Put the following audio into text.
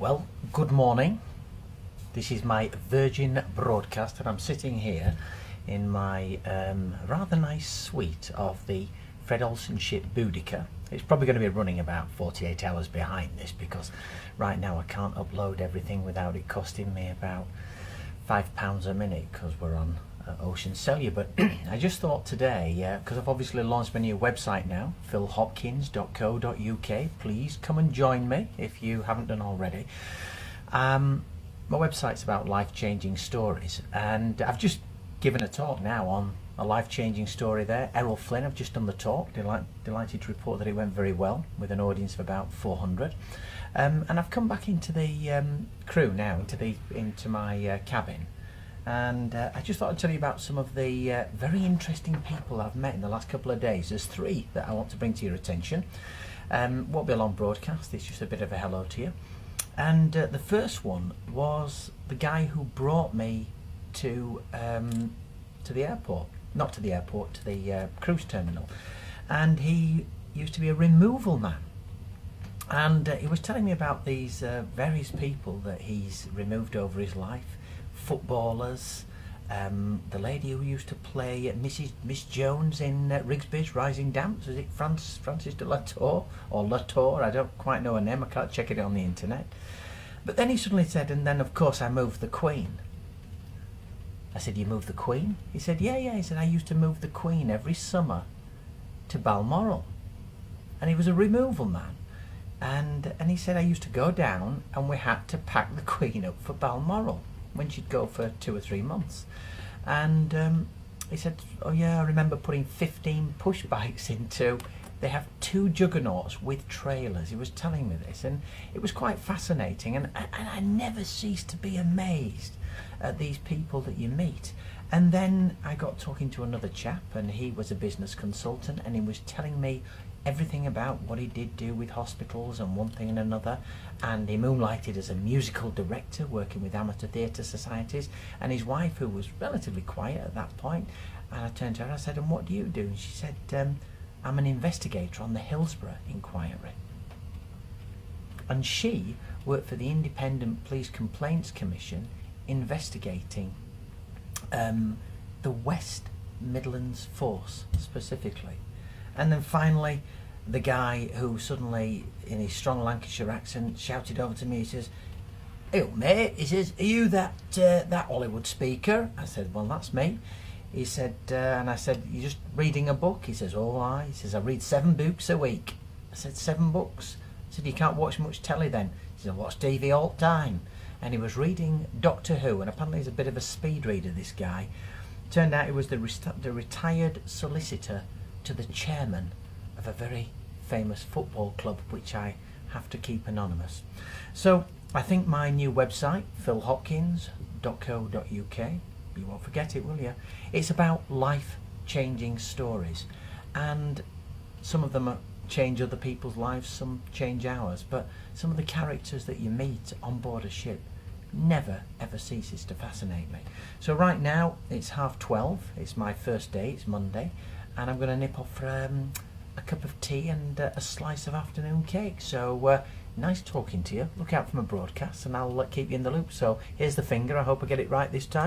Well, good morning. This is my Virgin broadcast, and I'm sitting here in my rather nice suite of the Fred Olsen ship Boudica. It's probably going to be running about 48 hours behind this because right now I can't upload everything without it costing me about £5 a minute because we're on Ocean Cellular. But I just thought today, because I've obviously launched my new website now, philhopkins.co.uk. Please come and join me if you haven't done already. My website's about life-changing stories, and I've just given a talk now on a life-changing story there. Errol Flynn, I've just done the talk. Delighted to report that it went very well with an audience of about 400. And I've come back into the crew now, into my cabin. And I just thought I'd tell you about some of the very interesting people I've met in the last couple of days. There's three that I want to bring to your attention. Won't be a long broadcast, it's just a bit of a hello to you. And the first one was the guy who brought me to the airport. Not to the airport, to the cruise terminal. And he used to be a removal man. And he was telling me about these various people that he's removed over his life. Footballers, the lady who used to play Miss Jones in Rigsby's Rising Damps. Is it Frances de Latour or Latour? I don't quite know her name. I can't check it on the internet. But then he suddenly said, and then of course I moved the Queen. I said, you moved the Queen? He said, yeah. He said, I used to move the Queen every summer to Balmoral. And he was a removal man. And he said, I used to go down and we had to pack the Queen up for Balmoral when she'd go for 2 or 3 months. And he said, oh yeah, I remember putting 15 push bikes into, they have 2 juggernauts with trailers. He was telling me this, and it was quite fascinating. And I never cease to be amazed at these people that you meet. And then I got talking to another chap, and he was a business consultant, and he was telling me everything about what he did do with hospitals and one thing and another. And he moonlighted as a musical director working with amateur theatre societies, and his wife, who was relatively quiet at that point, and I turned to her and I said, and what do you do? And she said, I'm an investigator on the Hillsborough inquiry. And she worked for the Independent Police Complaints Commission investigating the West Midlands Force specifically. And then finally, the guy who suddenly, in his strong Lancashire accent, shouted over to me, he says, hey mate, he says, are you that Hollywood speaker? I said, well, that's me. He said, and I said, you're just reading a book? He says, oh aye. He says, I read 7 books a week. I said, 7 books? I said, you can't watch much telly then? He said, I watch TV all the time. And he was reading Doctor Who, and apparently he's a bit of a speed reader, this guy. Turned out he was the retired solicitor to the chairman of a very famous football club, which I have to keep anonymous. So I think my new website, philhopkins.co.uk, you won't forget it, will you? It's about life-changing stories, and some of them change other people's lives, some change ours, but some of the characters that you meet on board a ship never ever ceases to fascinate me. So right now it's 12:30, it's my first day, it's Monday, and I'm going to nip off for a cup of tea and a slice of afternoon cake. So nice talking to you. Look out for my broadcast and I'll keep you in the loop. So here's the finger, I hope I get it right this time.